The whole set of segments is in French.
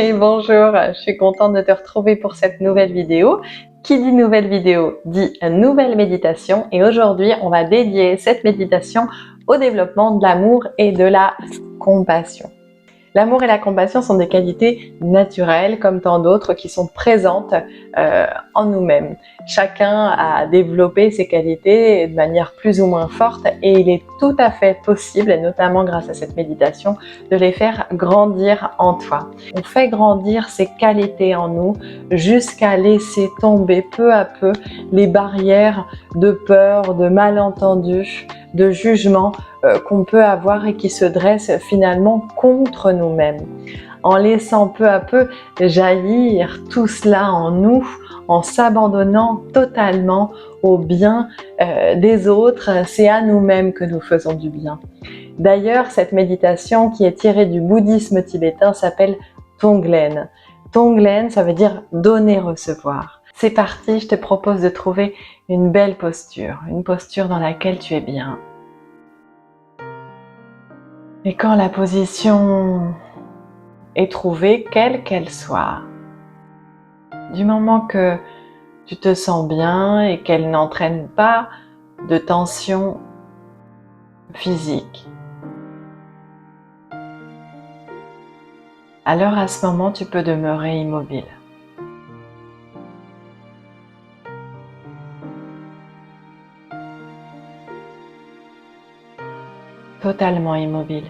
Et bonjour, je suis contente de te retrouver pour cette nouvelle vidéo. Qui dit nouvelle vidéo dit nouvelle méditation et aujourd'hui on va dédier cette méditation au développement de l'amour et de la compassion. L'amour et la compassion sont des qualités naturelles comme tant d'autres qui sont présentes en nous-mêmes. Chacun a développé ces qualités de manière plus ou moins forte et il est tout à fait possible, et notamment grâce à cette méditation, de les faire grandir en toi. On fait grandir ces qualités en nous jusqu'à laisser tomber peu à peu les barrières de peur, de malentendus, de jugement qu'on peut avoir et qui se dressent finalement contre nous-mêmes. En laissant peu à peu jaillir tout cela en nous, en s'abandonnant totalement au bien des autres, c'est à nous-mêmes que nous faisons du bien. D'ailleurs, cette méditation qui est tirée du bouddhisme tibétain s'appelle Tonglen. Tonglen, ça veut dire donner-recevoir. C'est parti, je te propose de trouver une belle posture, une posture dans laquelle tu es bien. Et quand la position est trouvée, quelle qu'elle soit, du moment que tu te sens bien et qu'elle n'entraîne pas de tension physique, alors à ce moment, tu peux demeurer immobile. Totalement immobile.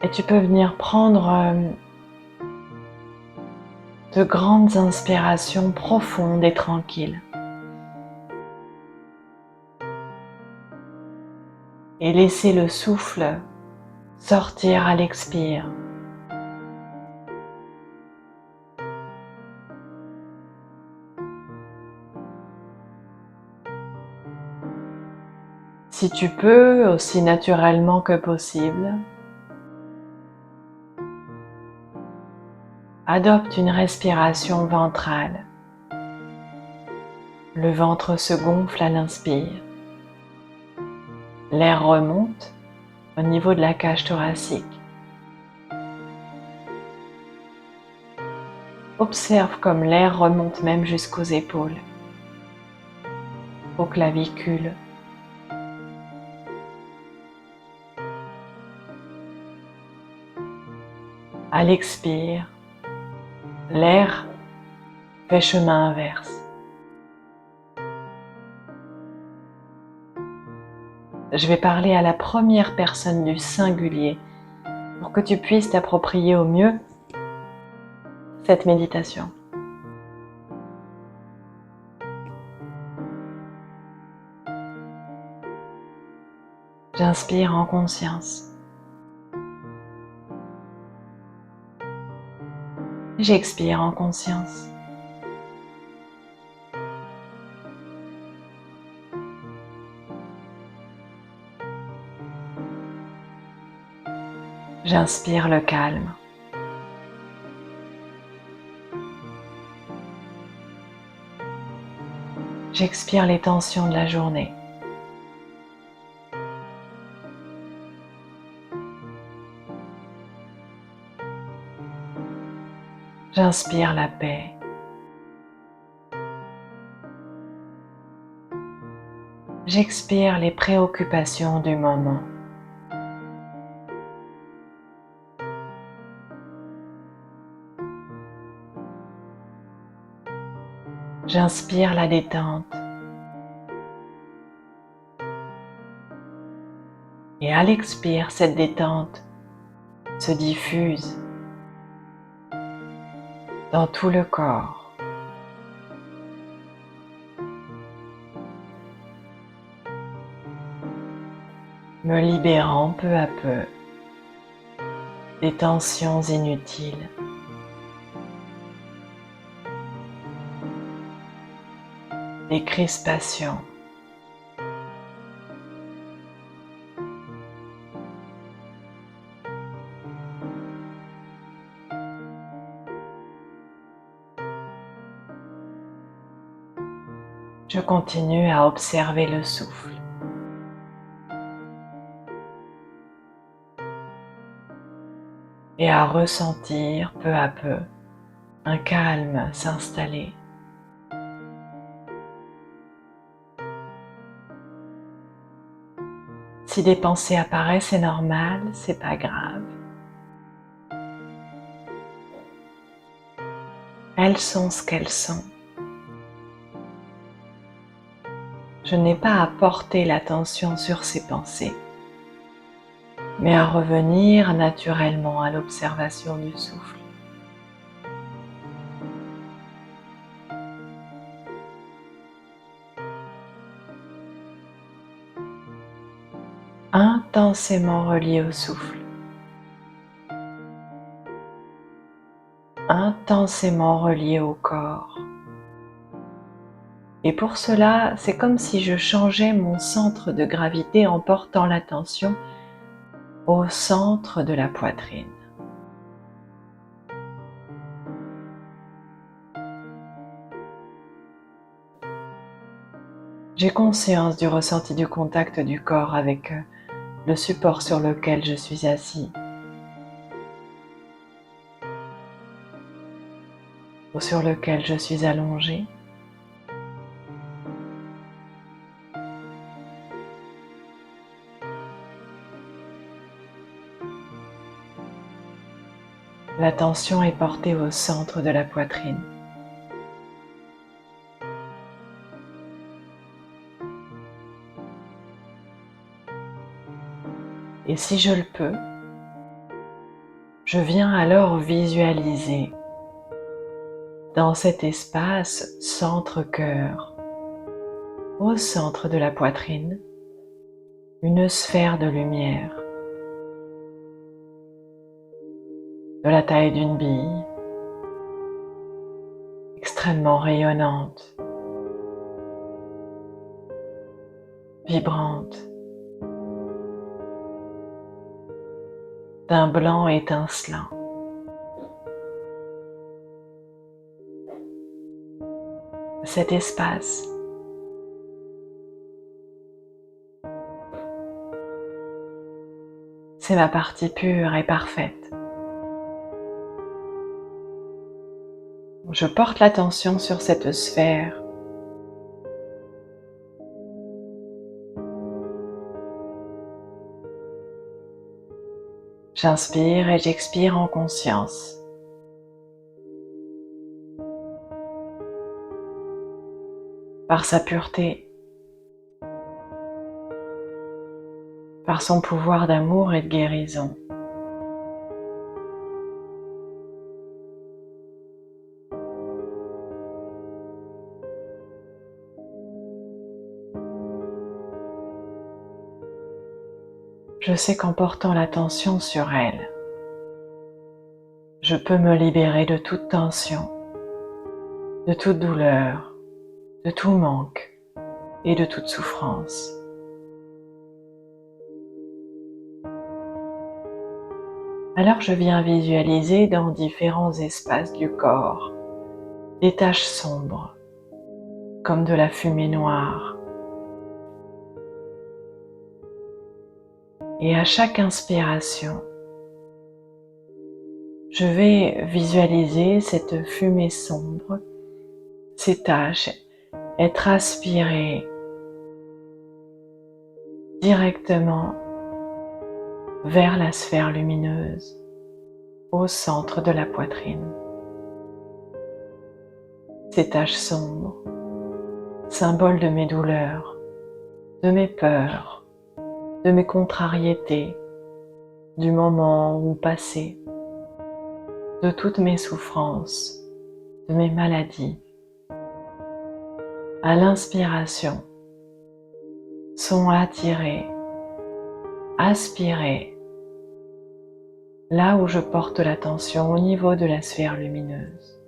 Et tu peux venir prendre de grandes inspirations profondes et tranquilles. Et laisser le souffle sortir à l'expire. Si tu peux, aussi naturellement que possible, adopte une respiration ventrale. Le ventre se gonfle à l'inspire. L'air remonte au niveau de la cage thoracique. Observe comme l'air remonte même jusqu'aux épaules, aux clavicules. À l'expire, l'air fait chemin inverse. Je vais parler à la première personne du singulier pour que tu puisses t'approprier au mieux cette méditation. J'inspire en conscience. J'expire en conscience. J'inspire le calme. J'expire les tensions de la journée. J'inspire la paix. J'expire les préoccupations du moment. J'inspire la détente. Et à l'expire, cette détente se diffuse dans tout le corps. Me libérant peu à peu des tensions inutiles. Des crispations. Je continue à observer le souffle. et à ressentir peu à peu un calme s'installer. Si des pensées apparaissent, c'est normal, c'est pas grave. Elles sont ce qu'elles sont. Je n'ai pas à porter l'attention sur ces pensées, mais à revenir naturellement à l'observation du souffle. Intensément relié au souffle. Intensément relié au corps. Et pour cela, c'est comme si je changeais mon centre de gravité en portant l'attention au centre de la poitrine. J'ai conscience du ressenti du contact du corps avec le support sur lequel je suis assis ou sur lequel je suis allongé. L'attention est portée au centre de la poitrine. Et si je le peux, je viens alors visualiser dans cet espace centre-cœur, au centre de la poitrine, une sphère de lumière, de la taille d'une bille, extrêmement rayonnante, vibrante, d'un blanc étincelant. Cet espace c'est ma partie pure et parfaite. Je porte l'attention sur cette sphère. J'inspire et j'expire en conscience. Par sa pureté, par son pouvoir d'amour et de guérison. Je sais qu'en portant l'attention sur elle, je peux me libérer de toute tension, de toute douleur, de tout manque et de toute souffrance. Alors je viens visualiser dans différents espaces du corps des taches sombres, comme de la fumée noire. Et à chaque inspiration, je vais visualiser cette fumée sombre, ces taches, être aspirées directement vers la sphère lumineuse au centre de la poitrine. Ces taches sombres, symboles de mes douleurs, de mes peurs, de mes contrariétés, du moment où passé, de toutes mes souffrances, de mes maladies. À l'inspiration, sont attirées, aspirées, là où je porte l'attention au niveau de la sphère lumineuse.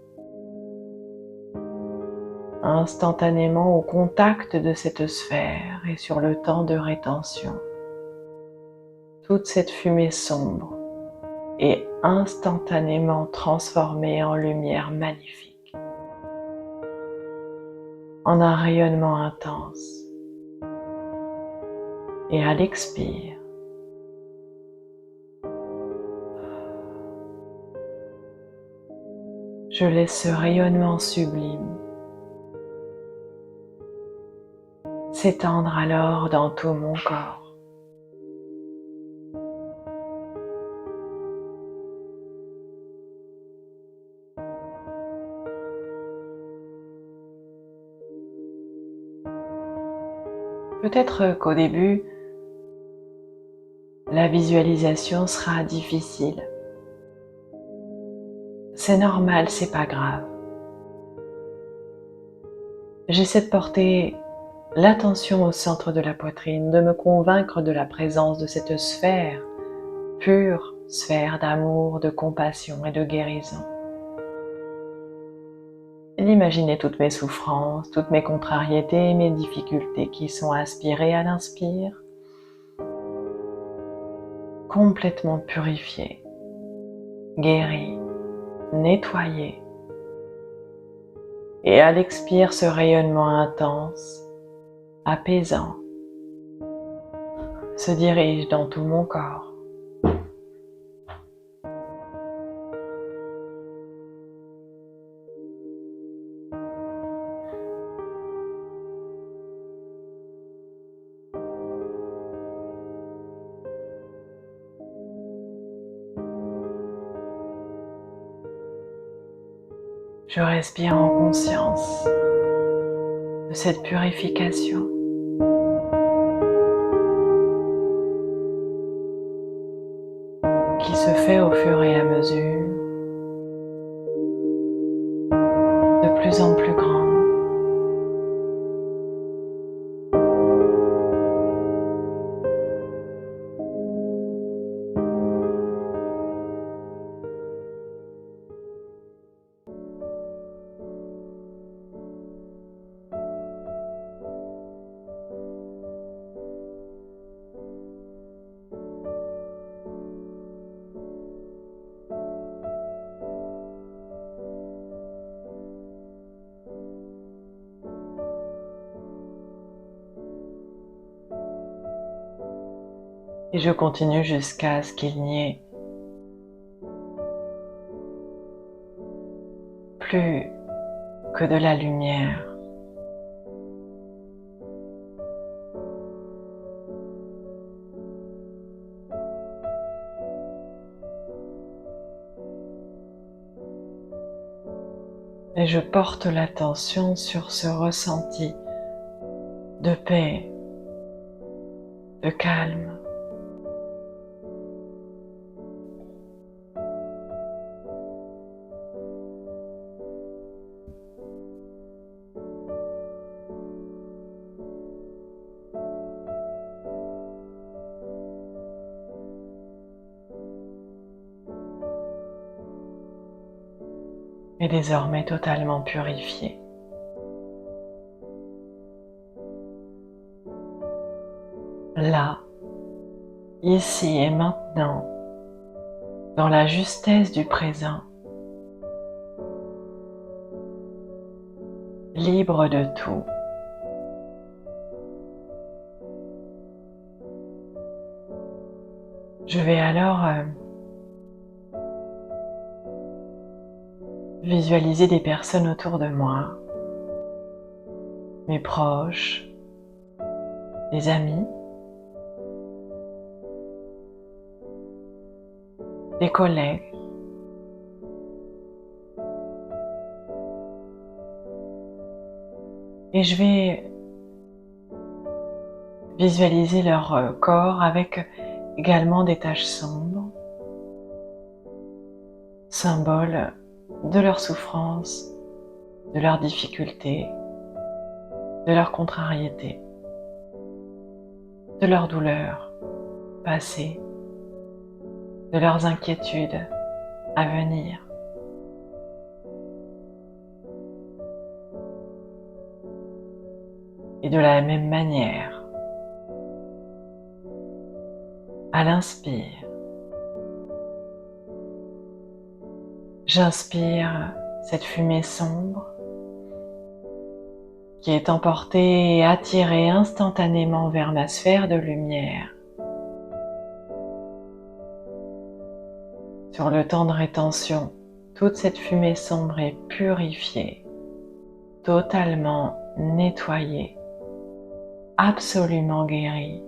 Instantanément au contact de cette sphère et sur le temps de rétention, toute cette fumée sombre est instantanément transformée en lumière magnifique, en un rayonnement intense. Et à l'expire, Je laisse ce rayonnement sublime s'étendre alors dans tout mon corps. Peut-être qu'au début, la visualisation sera difficile. C'est normal, c'est pas grave. J'essaie de porter l'attention au centre de la poitrine, de me convaincre de la présence de cette sphère, pure sphère d'amour, de compassion et de guérison. Et d'imaginer toutes mes souffrances, toutes mes contrariétés et mes difficultés qui sont aspirées à l'inspire, complètement purifiées, guéries, nettoyées. Et à l'expire, ce rayonnement intense, apaisant, se dirige dans tout mon corps. Je respire en conscience de cette purification. Qui se fait au fur et à mesure, de plus en plus grande. Et je continue jusqu'à ce qu'il n'y ait plus que de la lumière. Et je porte l'attention sur ce ressenti de paix, de calme. Et désormais totalement purifié. Là, ici et maintenant, dans la justesse du présent, libre de tout. Je vais alors visualiser des personnes autour de moi, mes proches, des amis, des collègues, et je vais visualiser leur corps avec également des taches sombres, symbole de leur souffrance, de leurs difficultés, de leur contrariété, de leurs douleurs passées, de leurs inquiétudes à venir. Et de la même manière, à l'inspire, j'inspire cette fumée sombre qui est emportée et attirée instantanément vers ma sphère de lumière. Sur le temps de rétention toute cette fumée sombre est purifiée, totalement nettoyée, absolument guérie.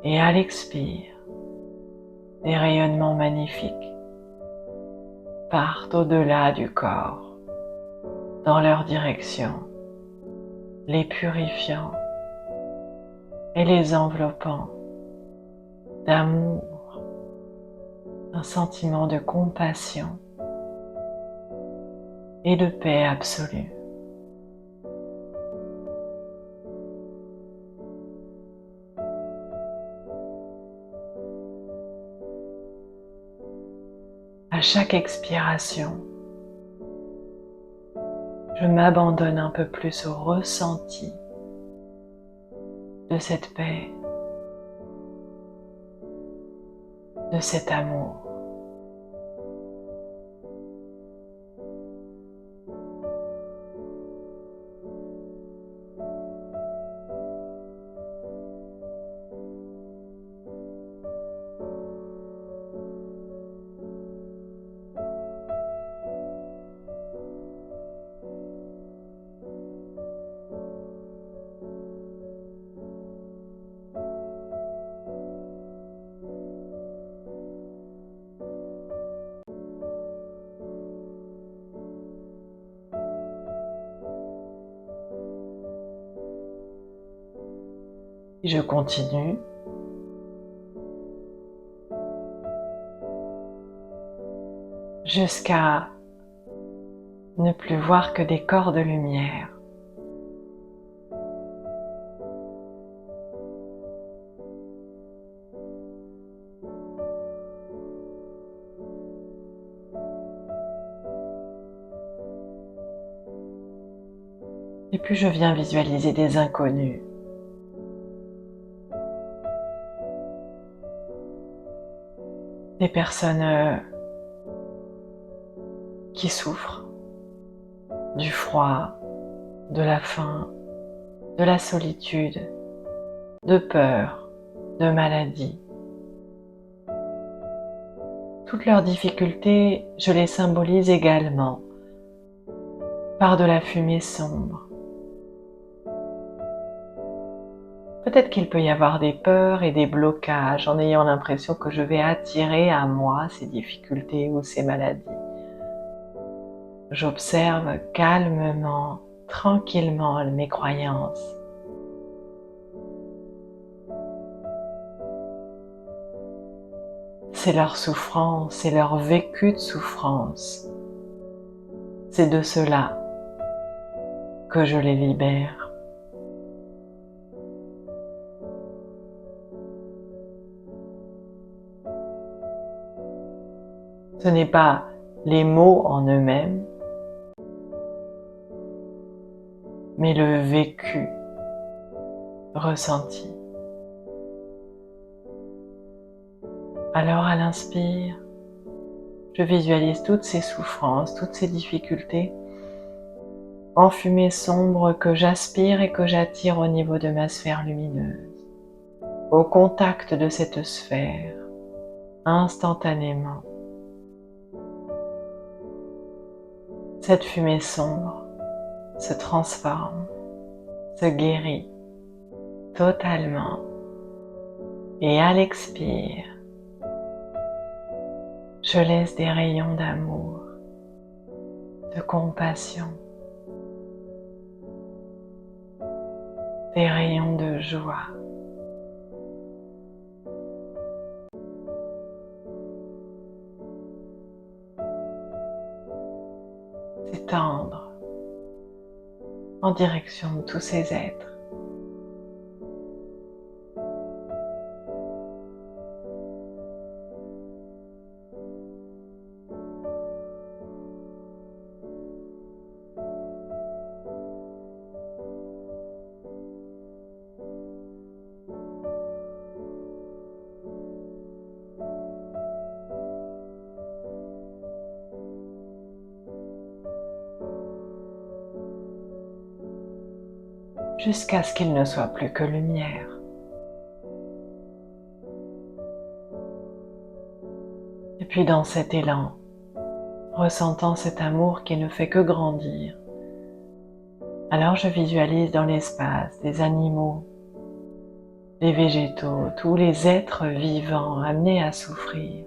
Et à l'expire, des rayonnements magnifiques partent au-delà du corps, dans leur direction, les purifiant et les enveloppant d'amour, un sentiment de compassion et de paix absolue. À chaque expiration, je m'abandonne un peu plus au ressenti de cette paix, de cet amour. Et je continue jusqu'à ne plus voir que des corps de lumière. Et puis je viens visualiser des inconnus. Des personnes qui souffrent du froid, de la faim, de la solitude, de peur, de maladie. Toutes leurs difficultés, je les symbolise également par de la fumée sombre. Peut-être qu'il peut y avoir des peurs et des blocages en ayant l'impression que je vais attirer à moi ces difficultés ou ces maladies. J'observe calmement, tranquillement mes croyances. C'est leur souffrance, c'est leur vécu de souffrance. C'est de cela que je les libère. Ce n'est pas les mots en eux-mêmes, mais le vécu ressenti. Alors à l'inspire, je visualise toutes ces souffrances, toutes ces difficultés en fumée sombre que j'aspire et que j'attire au niveau de ma sphère lumineuse, au contact de cette sphère, instantanément. Cette fumée sombre se transforme, se guérit totalement et à l'expire, je laisse des rayons d'amour, de compassion, des rayons de joie. S'étendre en direction de tous ces êtres. Jusqu'à ce qu'il ne soit plus que lumière. Et puis dans cet élan ressentant cet amour qui ne fait que grandir. Alors je visualise dans l'espace des animaux, des végétaux, tous les êtres vivants amenés à souffrir.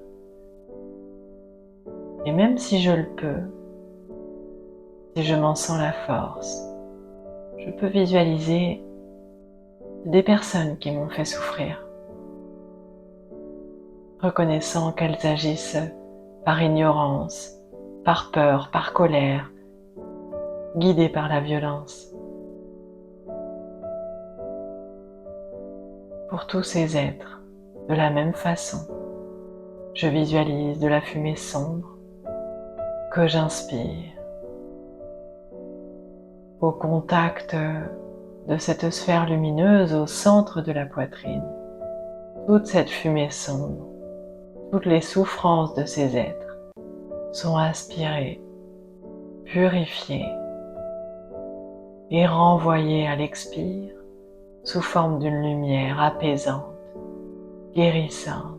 Et même si je le peux, si je m'en sens la force, je peux visualiser des personnes qui m'ont fait souffrir, reconnaissant qu'elles agissent par ignorance, par peur, par colère, guidées par la violence. Pour tous ces êtres, de la même façon, je visualise de la fumée sombre que j'inspire. Au contact de cette sphère lumineuse au centre de la poitrine, toute cette fumée sombre, toutes les souffrances de ces êtres sont aspirées, purifiées et renvoyées à l'expire sous forme d'une lumière apaisante, guérissante.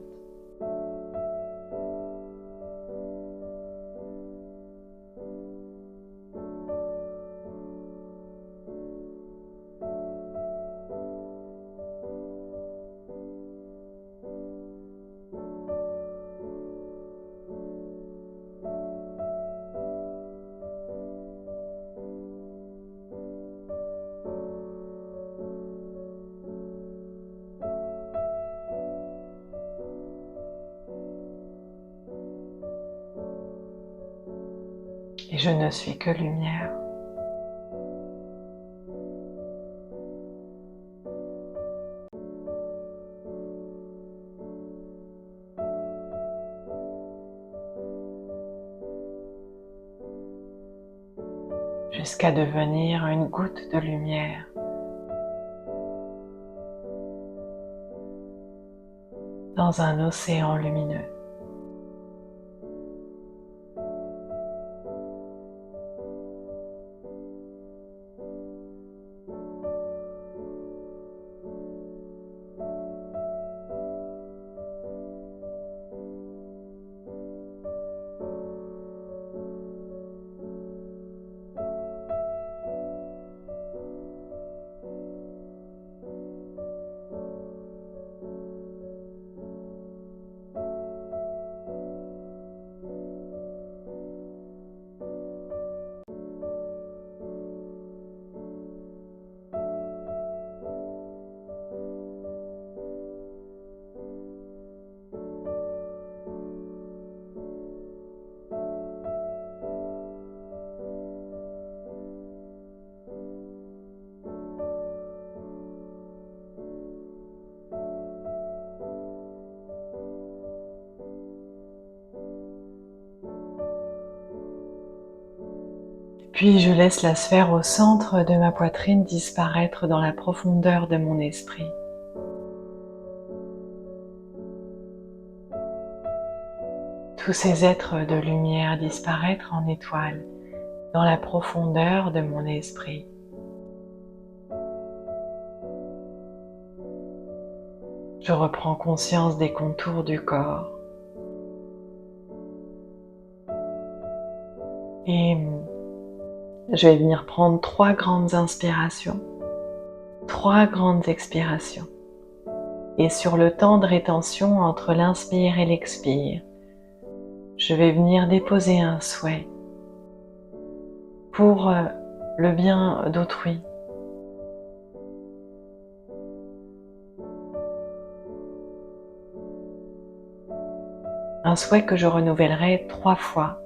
Et je ne suis que lumière. Jusqu'à devenir une goutte de lumière. Dans un océan lumineux. Puis je laisse la sphère au centre de ma poitrine disparaître dans la profondeur de mon esprit. Tous ces êtres de lumière disparaître en étoiles dans la profondeur de mon esprit. Je reprends conscience des contours du corps. Et je vais venir prendre 3 grandes inspirations, 3 grandes expirations. Et sur le temps de rétention entre l'inspire et l'expire, je vais venir déposer un souhait pour le bien d'autrui. Un souhait que je renouvellerai 3 fois,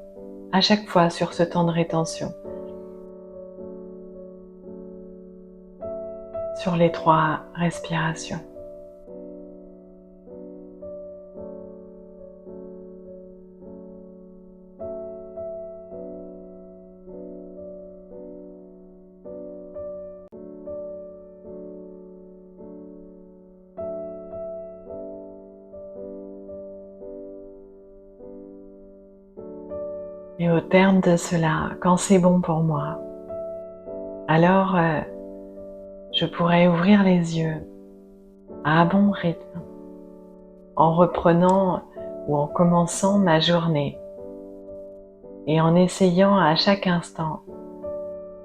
à chaque fois sur ce temps de rétention. Sur les 3 respirations. Et au terme de cela, quand c'est bon pour moi, alors je pourrais ouvrir les yeux à un bon rythme en reprenant ou en commençant ma journée et en essayant à chaque instant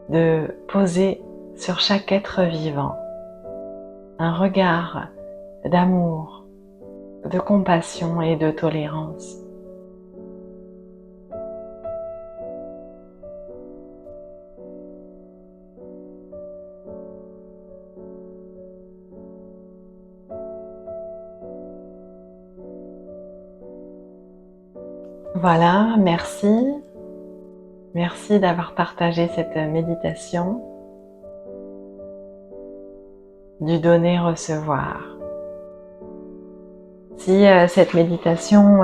de poser sur chaque être vivant un regard d'amour, de compassion et de tolérance. Voilà, merci. Merci d'avoir partagé cette méditation du donner-recevoir. Si cette méditation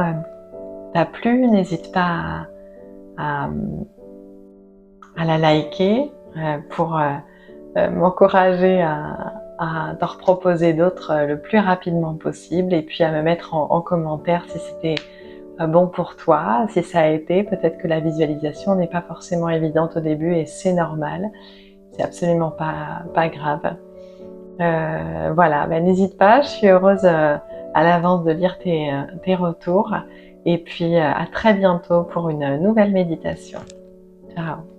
t'a plu, n'hésite pas à, à la liker pour m'encourager à t'en reproposer d'autres le plus rapidement possible et puis à me mettre en commentaire si c'était bon pour toi, si ça a été. Peut-être que la visualisation n'est pas forcément évidente au début et c'est normal, c'est absolument pas grave. Voilà, n'hésite pas, je suis heureuse à l'avance de lire tes retours et puis à très bientôt pour une nouvelle méditation. Ciao.